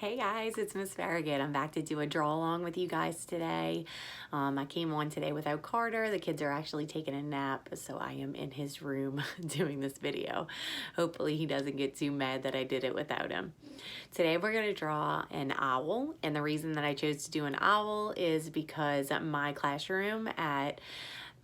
Hey guys, it's Miss Farragut. I'm back to do a draw along with you guys today. I came on today without Carter. The kids are actually taking a nap, so I am in his room doing this video. Hopefully he doesn't get too mad that I did it without him. Today we're going to draw an owl, and the reason that I chose to do an owl is because my classroom at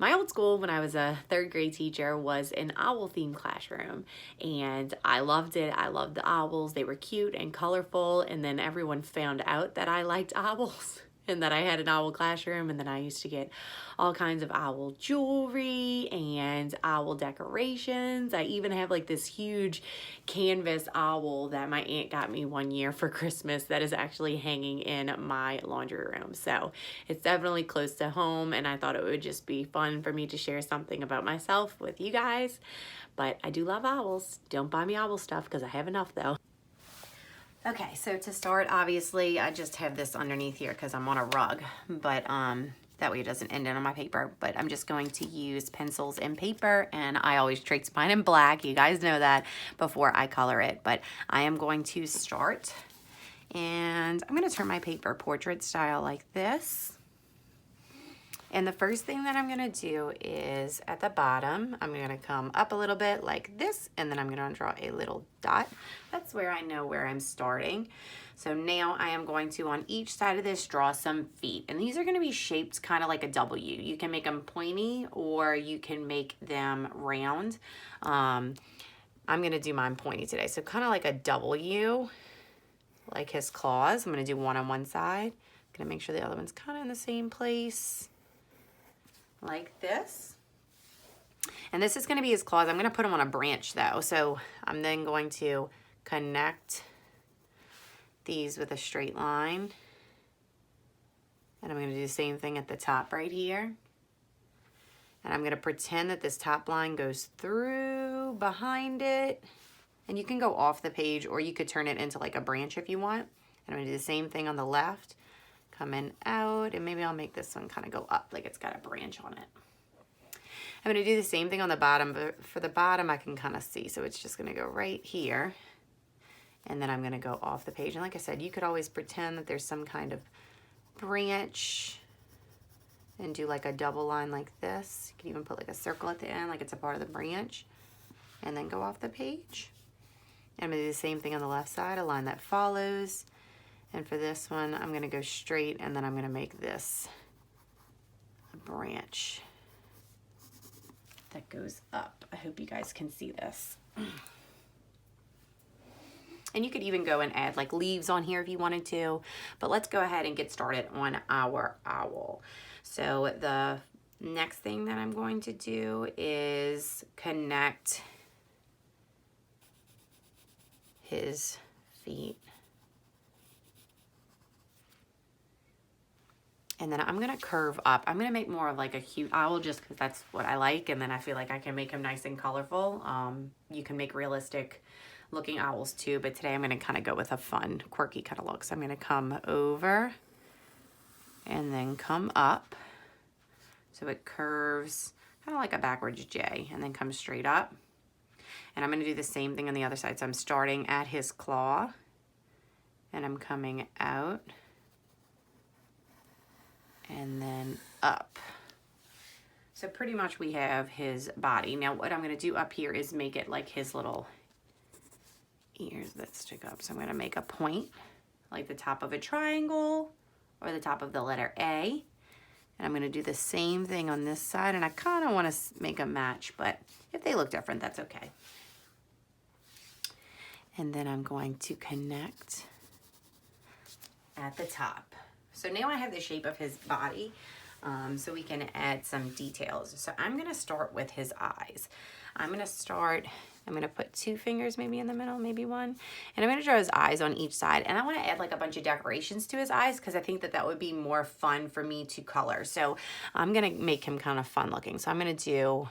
my old school, when I was a third grade teacher, was an owl themed classroom, and I loved it. I loved the owls. They were cute and colorful, and then everyone found out that I liked owls and that I had an owl classroom, and then I used to get all kinds of owl jewelry and owl decorations. I even have like this huge canvas owl that my aunt got me one year for Christmas that is actually hanging in my laundry room. So it's definitely close to home, and I thought it would just be fun for me to share something about myself with you guys. But I do love owls. Don't buy me owl stuff because I have enough though. Okay, so to start, obviously, I just have this underneath here because I'm on a rug, but that way it doesn't end in on my paper. But I'm just going to use pencils and paper, and I always trace mine in black. You guys know that before I color it. But I am going to start, and I'm going to turn my paper portrait style like this. And the first thing that I'm gonna do is at the bottom, I'm gonna come up a little bit like this, and then I'm gonna draw a little dot. That's where I know where I'm starting. So now I am going to, on each side of this, draw some feet. And these are gonna be shaped kind of like a W. You can make them pointy or you can make them round. I'm gonna do mine pointy today. So kind of like a W, like his claws. I'm gonna do one on one side. I'm gonna make sure the other one's kind of in the same place, like this. And this is going to be his claws. I'm going to put him on a branch though. So I'm then going to connect these with a straight line. And I'm going to do the same thing at the top right here. And I'm going to pretend that this top line goes through behind it. And you can go off the page, or you could turn it into like a branch if you want. And I'm going to do the same thing on the left. Coming out, and maybe I'll make this one kind of go up like it's got a branch on it. I'm going to do the same thing on the bottom, but for the bottom I can kind of see, so it's just going to go right here, and then I'm going to go off the page. And like I said, you could always pretend that there's some kind of branch and do like a double line like this. You can even put like a circle at the end like it's a part of the branch, and then go off the page. And I'm going to do the same thing on the left side, a line that follows. And for this one, I'm going to go straight, and then I'm going to make this a branch that goes up. I hope you guys can see this. And you could even go and add like leaves on here if you wanted to, but let's go ahead and get started on our owl. So the next thing that I'm going to do is connect his feet. And then I'm gonna curve up. I'm gonna make more of like a cute owl just because that's what I like, and then I feel like I can make him nice and colorful. You can make realistic looking owls too, but today I'm gonna kind of go with a fun, quirky kind of look. So I'm gonna come over and then come up. So it curves kind of like a backwards J, and then comes straight up. And I'm gonna do the same thing on the other side. So I'm starting at his claw, and I'm coming out, and then up. So pretty much we have his body. Now what I'm going to do up here is make it like his little ears that stick up. So I'm going to make a point like the top of a triangle or the top of the letter A. And I'm going to do the same thing on this side, and I kind of want to make a match, but if they look different, that's okay. And then I'm going to connect at the top. So now I have the shape of his body, so we can add some details. So I'm gonna start with his eyes. I'm gonna put 2 fingers maybe in the middle, maybe 1, and I'm gonna draw his eyes on each side. And I wanna add like a bunch of decorations to his eyes because I think that that would be more fun for me to color. So I'm gonna make him kind of fun looking. So I'm gonna do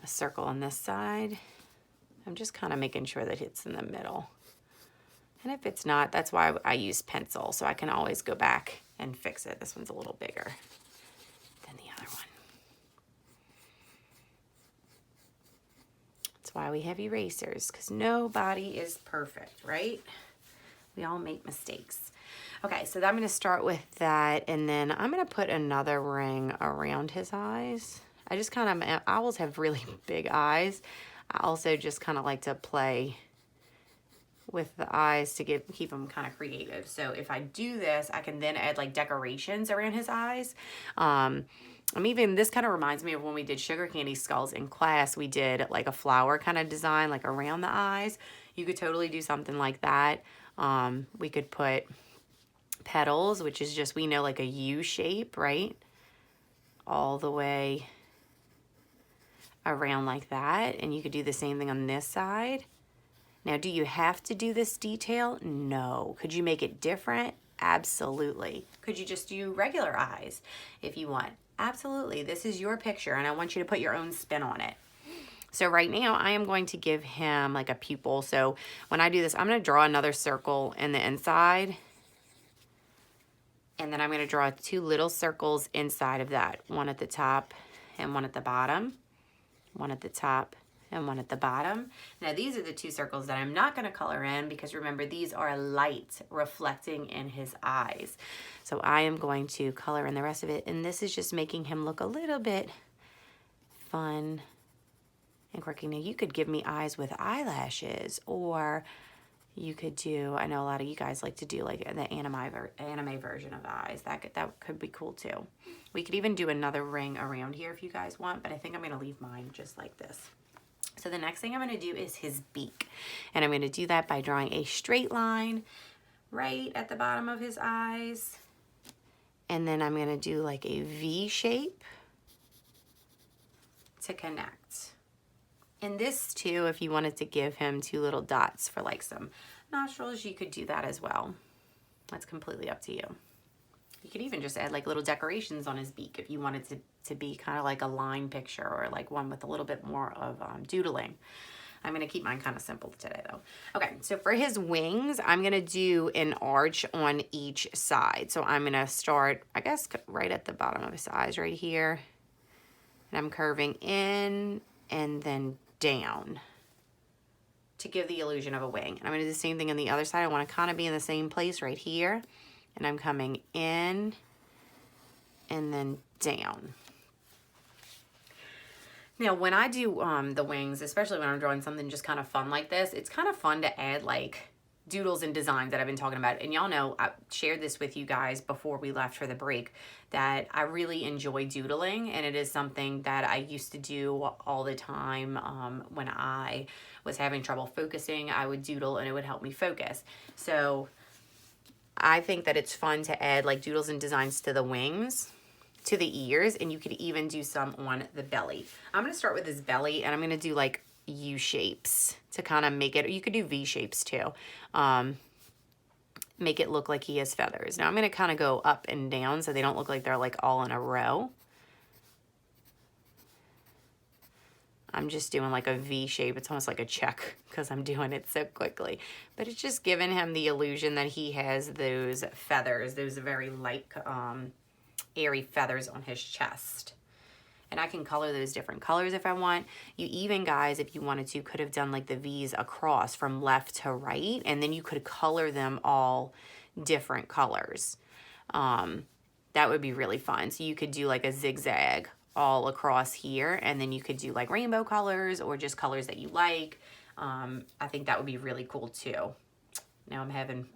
a circle on this side. I'm just kind of making sure that it's in the middle. And if it's not, that's why I use pencil, so I can always go back and fix it. This one's a little bigger than the other one. That's why we have erasers, because nobody is perfect, right? We all make mistakes. Okay, so I'm going to start with that, and then I'm going to put another ring around his eyes. I just kind of, owls have really big eyes. I also just kind of like to play with the eyes to keep them kind of creative. So if I do this, I can then add like decorations around his eyes. This kind of reminds me of when we did sugar candy skulls in class. We did like a flower kind of design like around the eyes. You could totally do something like that. We could put petals, which is just, we know, like a U shape, right? All the way around like that. And you could do the same thing on this side. Now, do you have to do this detail? No. Could you make it different? Absolutely. Could you just do regular eyes if you want? Absolutely. This is your picture, and I want you to put your own spin on it. So right now, I am going to give him like a pupil. So when I do this, I'm going to draw another circle in the inside. And then I'm going to draw 2 little circles inside of that. One at the top and one at the bottom. One at the top and one at the bottom. Now these are the 2 circles that I'm not going to color in, because remember, these are light reflecting in his eyes. So I am going to color in the rest of it, and this is just making him look a little bit fun and quirky. Now you could give me eyes with eyelashes, or you could do, I know a lot of you guys like to do like the anime version of eyes. That could be cool too. We could even do another ring around here if you guys want, but I think I'm going to leave mine just like this. So the next thing I'm going to do is his beak. And I'm going to do that by drawing a straight line right at the bottom of his eyes. And then I'm going to do like a V shape to connect. And this too, if you wanted to give him 2 little dots for like some nostrils, you could do that as well. That's completely up to you. You could even just add like little decorations on his beak if you wanted to be kind of like a line picture, or like one with a little bit more of doodling. I'm going to keep mine kind of simple today though. Okay, so for his wings, I'm going to do an arch on each side. So I'm going to start, I guess, right at the bottom of his eyes right here. And I'm curving in and then down to give the illusion of a wing. And I'm going to do the same thing on the other side. I want to kind of be in the same place right here. And I'm coming in and then down. Now, when I do the wings, especially when I'm drawing something just kind of fun like this, it's kind of fun to add like doodles and designs that I've been talking about. And y'all know I shared this with you guys before we left for the break, that I really enjoy doodling, and it is something that I used to do all the time. When I was having trouble focusing, I would doodle and it would help me focus. So I think that it's fun to add like doodles and designs to the wings, to the ears, and you could even do some on the belly. I'm going to start with his belly, and I'm going to do like U shapes to kind of make it, you could do V shapes too, make it look like he has feathers. Now I'm going to kind of go up and down so they don't look like they're like all in a row. I'm just doing like a V shape. It's almost like a check because I'm doing it so quickly. But it's just giving him the illusion that he has those feathers, those very light, airy feathers on his chest. And I can color those different colors if I want. You even, guys, if you wanted to, could have done like the V's across from left to right, and then you could color them all different colors. That would be really fun. So you could do like a zigzag all across here, and then you could do like rainbow colors or just colors that you like. I think that would be really cool too. Now I'm having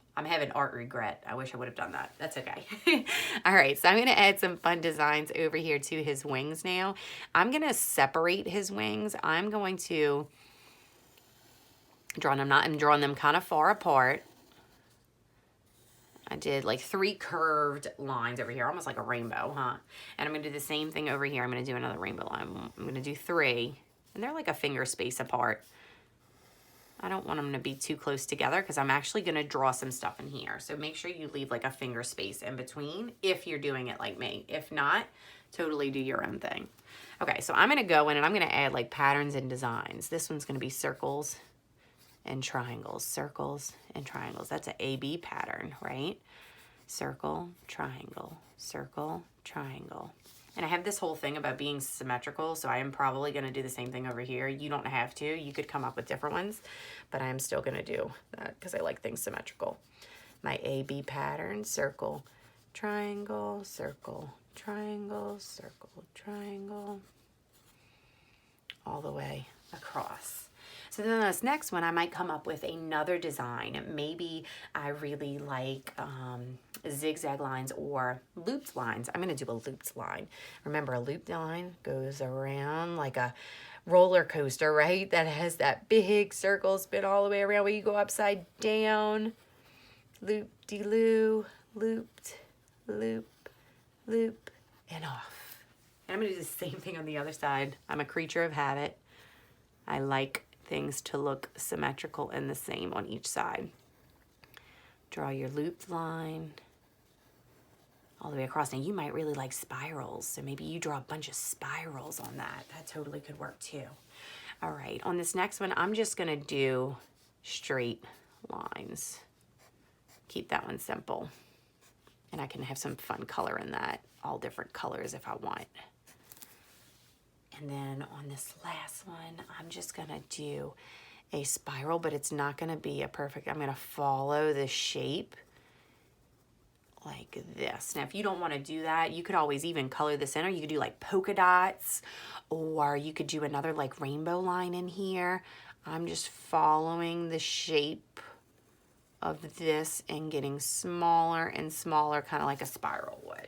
art regret. I wish I would have done that. That's okay. All right, so I'm going to add some fun designs over here to his wings now. I'm going to separate his wings. I'm going to draw them. I'm drawing them kind of far apart. I did like 3 curved lines over here, almost like a rainbow, huh? And I'm going to do the same thing over here. I'm going to do another rainbow line. I'm going to do 3, and they're like a finger space apart. I don't want them to be too close together because I'm actually going to draw some stuff in here. So make sure you leave like a finger space in between if you're doing it like me. If not, totally do your own thing. Okay, so I'm going to go in and I'm going to add like patterns and designs. This one's going to be circles and triangles, circles and triangles. That's an A-B pattern, right? Circle, triangle, circle, triangle. And I have this whole thing about being symmetrical, so I am probably going to do the same thing over here. You don't have to. You could come up with different ones, but I am still going to do that because I like things symmetrical. My AB pattern, circle, triangle, circle, triangle, circle, triangle, all the way across. So then this next one, I might come up with another design. Maybe I really like zigzag lines or looped lines. I'm going to do a looped line. Remember, a looped line goes around like a roller coaster, right? That has that big circle spin all the way around where you go upside down. Loop-de-loo, looped, loop, loop, and off. And I'm going to do the same thing on the other side. I'm a creature of habit. I like things to look symmetrical and the same on each side. Draw your looped line all the way across. Now you might really like spirals, so maybe you draw a bunch of spirals on that. That totally could work too. All right, on this next one, I'm just gonna do straight lines. Keep that one simple. And I can have some fun color in that, all different colors if I want. And then on this last one, I'm just gonna do a spiral, but it's not gonna be a perfect, I'm gonna follow the shape like this. Now, if you don't wanna do that, you could always even color this in, or you could do like polka dots, or you could do another like rainbow line in here. I'm just following the shape of this and getting smaller and smaller, kind of like a spiral would.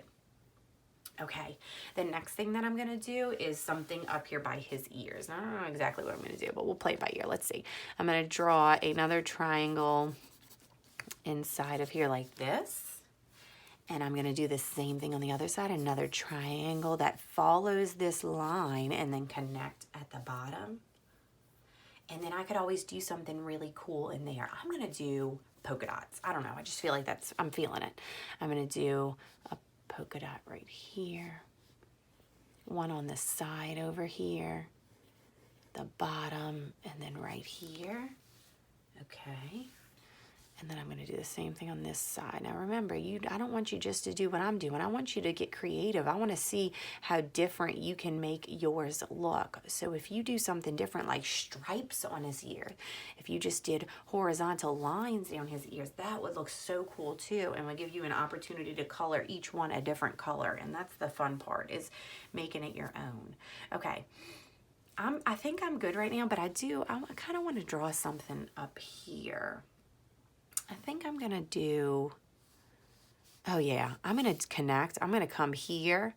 Okay, the next thing that I'm gonna do is something up here by his ears. I don't know exactly what I'm gonna do, but we'll play it by ear. Let's see. I'm gonna draw another triangle inside of here like this. And I'm gonna do the same thing on the other side, another triangle that follows this line and then connect at the bottom. And then I could always do something really cool in there. I'm gonna do polka dots. I don't know, I just feel like I'm feeling it. I'm gonna do a polka dot right here, one on the side over here, the bottom, and then right here. Okay, and then I'm going to do the same thing on this side. Now remember, I don't want you just to do what I'm doing. I want you to get creative. I want to see how different you can make yours look. So if you do something different like stripes on his ear, if you just did horizontal lines down his ears, that would look so cool too, and would give you an opportunity to color each one a different color. And that's the fun part, is making it your own. Okay, I think I'm good right now, but I kind of want to draw something up here. I think I'm gonna do, oh yeah, I'm gonna connect. I'm gonna come here,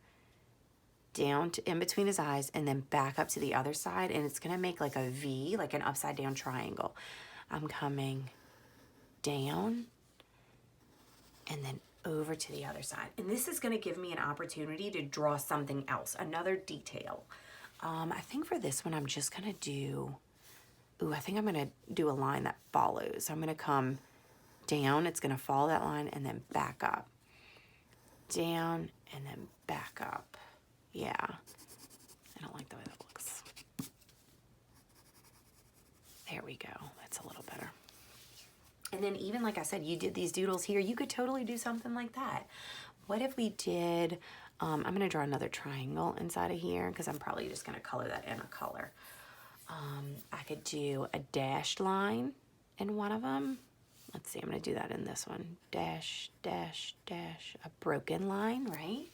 down to in between his eyes, and then back up to the other side, and it's gonna make like a V, like an upside down triangle. I'm coming down, and then over to the other side. And this is gonna give me an opportunity to draw something else, another detail. I think for this one, I'm just gonna do, I think I'm gonna do a line that follows. I'm gonna come down, it's gonna follow that line, and then back up. Down, and then back up. Yeah, I don't like the way that looks. There we go, that's a little better. And then even like I said, you did these doodles here, you could totally do something like that. What if we did, I'm gonna draw another triangle inside of here, because I'm probably just gonna color that in a color. I could do a dashed line in one of them. Let's see, I'm gonna do that in this one. Dash, dash, dash, a broken line, right?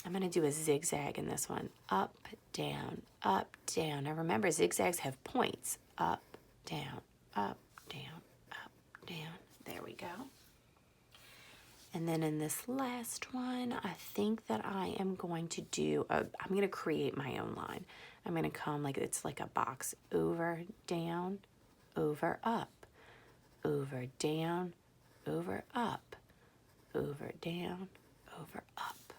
I'm gonna do a zigzag in this one. Up, down, up, down. Now remember, zigzags have points. Up, down, up, down, up, down. There we go. And then in this last one, I think that I am going to do, I'm gonna create my own line. I'm gonna come like, it's like a box. Over, down, over, up, over, down, over, up, over, down, over, up.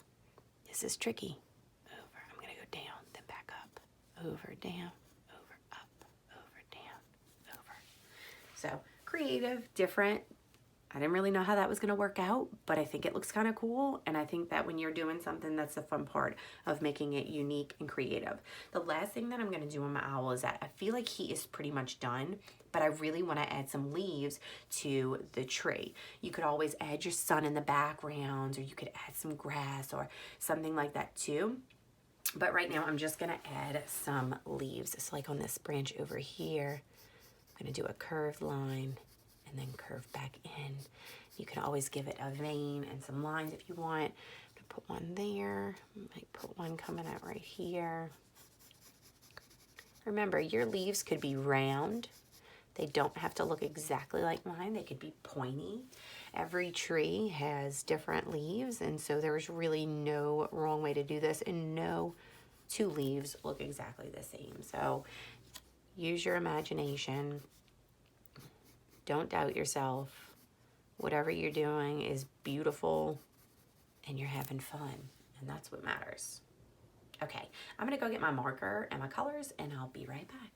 This is tricky. Over, I'm gonna go down, then back up, over, down, over, up, over, down, over. So creative, different, I didn't really know how that was going to work out, but I think it looks kind of cool. And I think that when you're doing something, that's the fun part of making it unique and creative. The last thing that I'm going to do on my owl is that I feel like he is pretty much done, but I really want to add some leaves to the tree. You could always add your sun in the background, or you could add some grass or something like that too. But right now I'm just going to add some leaves. It's like on this branch over here. I'm going to do a curved line and then curve back in. You can always give it a vein and some lines if you want. I'm gonna put one there, might put one coming out right here. Remember, your leaves could be round. They don't have to look exactly like mine. They could be pointy. Every tree has different leaves, and so there's really no wrong way to do this, and no two leaves look exactly the same. So use your imagination. Don't doubt yourself. Whatever you're doing is beautiful and you're having fun, and that's what matters. Okay, I'm gonna go get my marker and my colors and I'll be right back.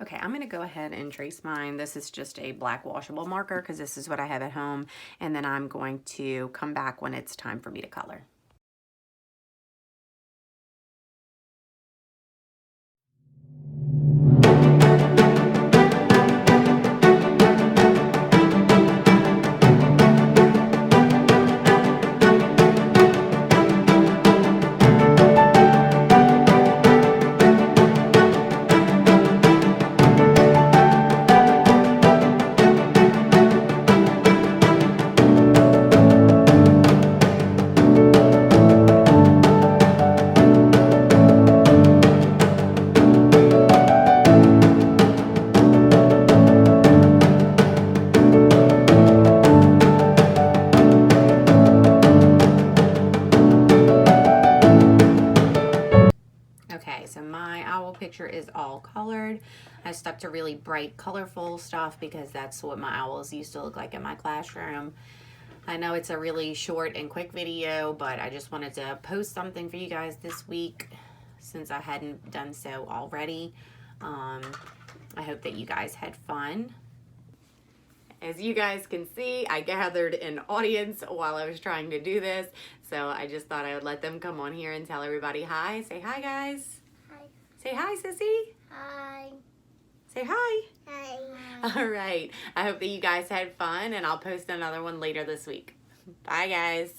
Okay, I'm gonna go ahead and trace mine. This is just a black washable marker because this is what I have at home, and then I'm going to come back when it's time for me to color. Okay, so my owl picture is all colored. I stuck to really bright, colorful stuff because that's what my owls used to look like in my classroom. I know it's a really short and quick video, but I just wanted to post something for you guys this week since I hadn't done so already. I hope that you guys had fun. As you guys can see, I gathered an audience while I was trying to do this, so I just thought I would let them come on here and tell everybody hi. Say hi, guys. Hi. Say hi, Sissy. Hi. Say hi. Hi. All right. I hope that you guys had fun, and I'll post another one later this week. Bye, guys.